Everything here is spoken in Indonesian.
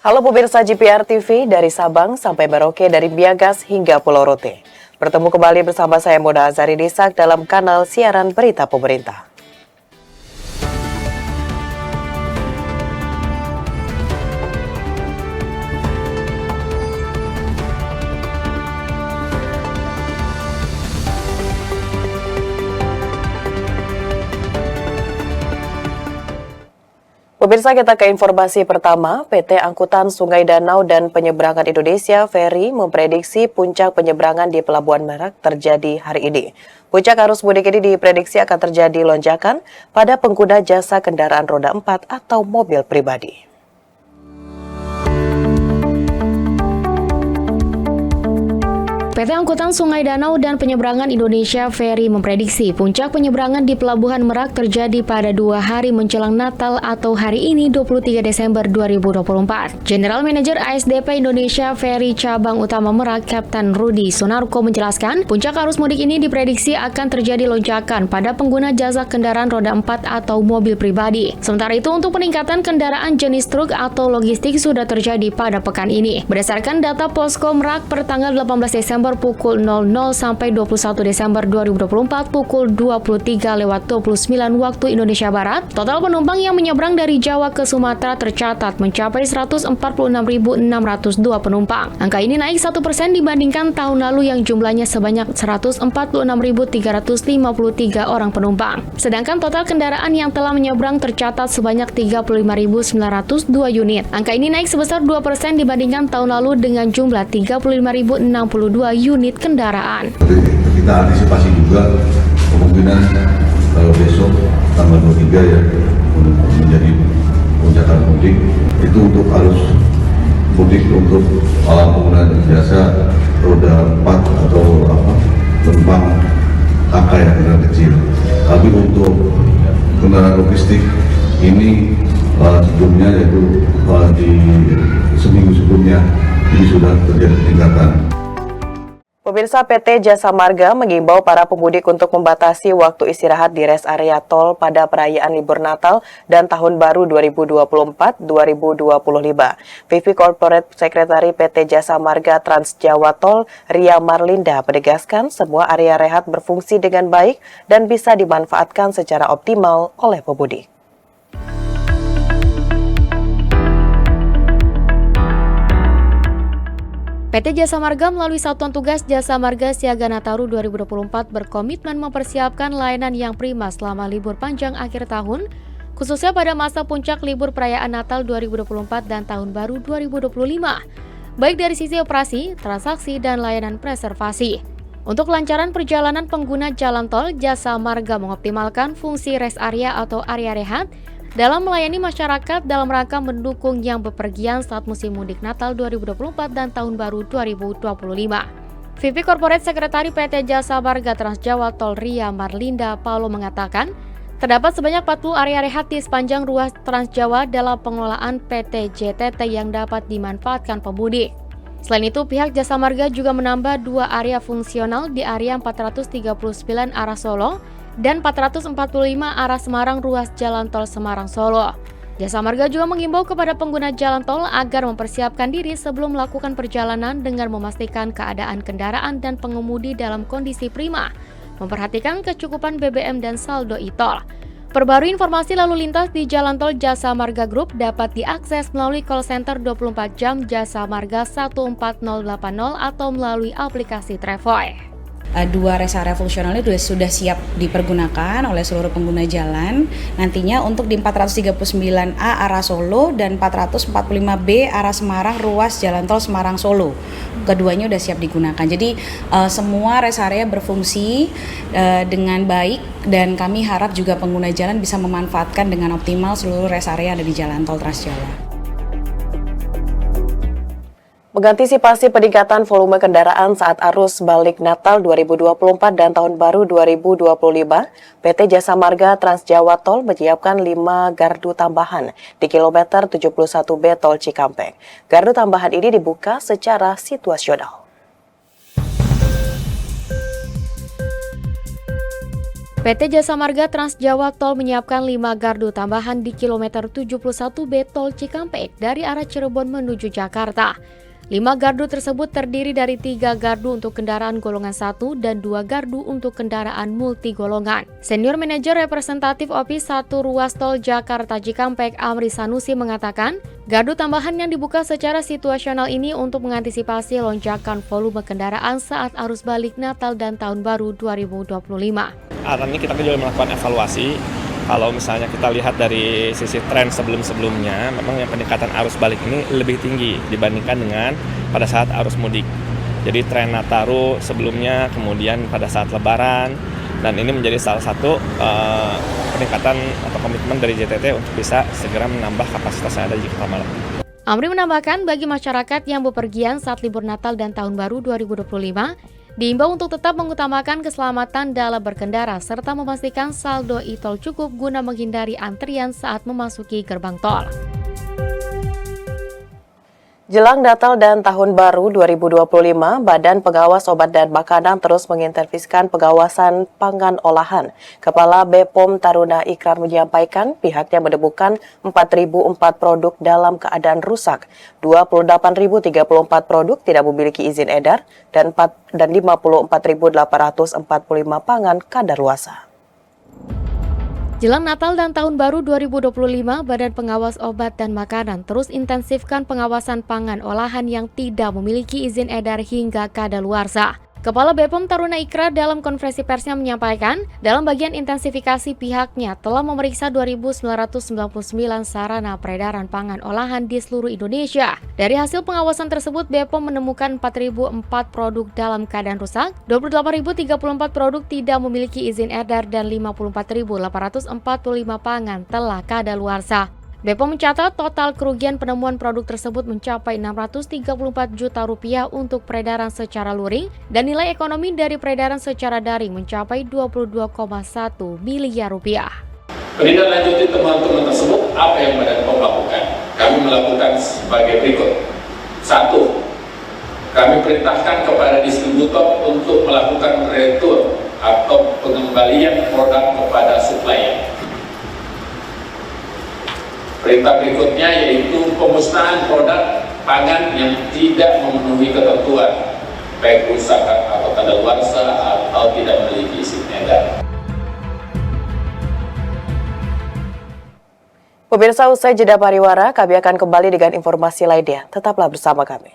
Halo pemirsa GPR TV, dari Sabang sampai Merauke, dari Biagas hingga Pulau Rote. Bertemu kembali bersama saya Mona Azari Desak dalam kanal siaran berita pemerintah. Pemirsa, kita ke informasi pertama. PT Angkutan Sungai Danau dan Penyeberangan Indonesia Ferry memprediksi puncak penyeberangan di Pelabuhan Merak terjadi hari ini. Puncak arus mudik ini diprediksi akan terjadi lonjakan pada pengguna jasa kendaraan roda 4 atau mobil pribadi. PT Angkutan Sungai Danau dan Penyeberangan Indonesia Ferry memprediksi puncak penyeberangan di Pelabuhan Merak terjadi pada 2 hari menjelang Natal atau hari ini 23 Desember 2024. General Manager ASDP Indonesia Ferry Cabang Utama Merak, Kapten Rudi Sunarko menjelaskan, puncak arus mudik ini diprediksi akan terjadi lonjakan pada pengguna jasa kendaraan roda 4 atau mobil pribadi. Sementara itu, untuk peningkatan kendaraan jenis truk atau logistik sudah terjadi pada pekan ini. Berdasarkan data Posko Merak per tanggal 18 Desember pukul 00 sampai 21 Desember 2024 pukul 23:29 waktu Indonesia Barat, total penumpang yang menyeberang dari Jawa ke Sumatera tercatat mencapai 146.602 penumpang. Angka ini naik 1% dibandingkan tahun lalu yang jumlahnya sebanyak 146.353 orang penumpang. Sedangkan total kendaraan yang telah menyeberang tercatat sebanyak 35.902 unit. Angka ini naik sebesar 2% dibandingkan tahun lalu dengan jumlah 35.062 unit kendaraan. Kita antisipasi juga kemungkinan besok tanggal 23 ya menjadi lonjakan mudik itu untuk arus mudik untuk pengguna jasa roda 4 atau penumpang angka yang kendaraan kecil. Tapi untuk kendaraan logistik ini sebelumnya yaitu di seminggu sebelumnya ini sudah terjadi peningkatan. Pemirsa, PT Jasa Marga mengimbau para pemudik untuk membatasi waktu istirahat di rest area tol pada perayaan libur Natal dan Tahun Baru 2024-2025. VP Corporate Secretary PT Jasa Marga Trans Jawa Tol, Ria Marlinda, menegaskan semua area rehat berfungsi dengan baik dan bisa dimanfaatkan secara optimal oleh pemudik. PT Jasa Marga melalui Satuan Tugas Jasa Marga Siaga Nataru 2024 berkomitmen mempersiapkan layanan yang prima selama libur panjang akhir tahun, khususnya pada masa puncak libur perayaan Natal 2024 dan Tahun Baru 2025, baik dari sisi operasi, transaksi, dan layanan preservasi. Untuk kelancaran perjalanan pengguna jalan tol, Jasa Marga mengoptimalkan fungsi rest area atau area rehat dalam melayani masyarakat dalam rangka mendukung yang bepergian saat musim mudik Natal 2024 dan Tahun Baru 2025. VP Corporate Secretary PT Jasa Marga Trans Jawa Tol, Ria Marlinda Paulo, mengatakan, terdapat sebanyak 40 area rehat di sepanjang ruas Trans Jawa dalam pengelolaan PT JTT yang dapat dimanfaatkan pemudik. Selain itu, pihak Jasa Marga juga menambah 2 area fungsional di area 439 arah Solo dan 445 arah Semarang ruas Jalan Tol Semarang-Solo. Jasa Marga juga mengimbau kepada pengguna jalan tol agar mempersiapkan diri sebelum melakukan perjalanan dengan memastikan keadaan kendaraan dan pengemudi dalam kondisi prima, memperhatikan kecukupan BBM dan saldo e-tol. Perbarui informasi lalu lintas di Jalan Tol Jasa Marga Group dapat diakses melalui call center 24 jam Jasa Marga 14080 atau melalui aplikasi Trevoy. 2 rest area fungsional itu sudah siap dipergunakan oleh seluruh pengguna jalan. Nantinya untuk di 439A arah Solo dan 445B arah Semarang ruas Jalan Tol Semarang Solo. Keduanya sudah siap digunakan. Jadi semua rest area berfungsi dengan baik dan kami harap juga pengguna jalan bisa memanfaatkan dengan optimal seluruh rest area yang ada di Jalan Tol Trans Jawa. Mengantisipasi peningkatan volume kendaraan saat arus balik Natal 2024 dan Tahun Baru 2025, PT Jasa Marga Trans Jawa Tol menyiapkan 5 gardu tambahan di kilometer 71B Tol Cikampek. Gardu tambahan ini dibuka secara situasional. PT Jasa Marga Trans Jawa Tol menyiapkan 5 gardu tambahan di kilometer 71B Tol Cikampek dari arah Cirebon menuju Jakarta. 5 gardu tersebut terdiri dari 3 gardu untuk kendaraan golongan 1 dan 2 gardu untuk kendaraan multi golongan. Senior Manajer Representatif Opis 1 Ruas Tol Jakarta Cikampek Amri Sanusi mengatakan, gardu tambahan yang dibuka secara situasional ini untuk mengantisipasi lonjakan volume kendaraan saat arus balik Natal dan Tahun Baru 2025. Ini kita juga melakukan evaluasi. Kalau misalnya kita lihat dari sisi tren sebelum-sebelumnya, memang yang peningkatan arus balik ini lebih tinggi dibandingkan dengan pada saat arus mudik. Jadi tren Nataru sebelumnya, kemudian pada saat Lebaran, dan ini menjadi salah satu peningkatan atau komitmen dari JTT untuk bisa segera menambah kapasitas yang ada di Kota Malang. Amri menambahkan bagi masyarakat yang bepergian saat libur Natal dan Tahun Baru 2025, diimbau untuk tetap mengutamakan keselamatan dalam berkendara serta memastikan saldo e-tol cukup guna menghindari antrian saat memasuki gerbang tol. Jelang Natal dan Tahun Baru 2025, Badan Pengawas Obat dan Makanan terus mengintensifkan pengawasan pangan olahan. Kepala BPOM Taruna Ikrar menyampaikan pihaknya menemukan 4.004 produk dalam keadaan rusak, 28.034 produk tidak memiliki izin edar, dan 54.845 pangan kadaluarsa. Jelang Natal dan Tahun Baru 2025, Badan Pengawas Obat dan Makanan terus intensifkan pengawasan pangan olahan yang tidak memiliki izin edar hingga kadaluarsa. Kepala BPOM Taruna Ikrar dalam konferensi persnya menyampaikan, dalam bagian intensifikasi pihaknya telah memeriksa 2.999 sarana peredaran pangan olahan di seluruh Indonesia. Dari hasil pengawasan tersebut, BPOM menemukan 4.004 produk dalam keadaan rusak, 28.034 produk tidak memiliki izin edar, dan 54.845 pangan telah kadaluarsa. BPOM mencatat total kerugian penemuan produk tersebut mencapai Rp634 juta untuk peredaran secara luring dan nilai ekonomi dari peredaran secara daring mencapai Rp22,1 miliar. Menindaklanjuti temuan-temuan tersebut, apa yang Badan POM lakukan? Kami melakukan sebagai berikut. 1. Kami perintahkan kepada distributor untuk melakukan retur atau pengembalian produk kepada supplier. Perintah berikutnya yaitu pemusnahan produk pangan yang tidak memenuhi ketentuan, baik rusak atau kadaluarsa atau tidak memiliki izin edar. Pemirsa, usai jeda pariwara, kami akan kembali dengan informasi lainnya. Tetaplah bersama kami.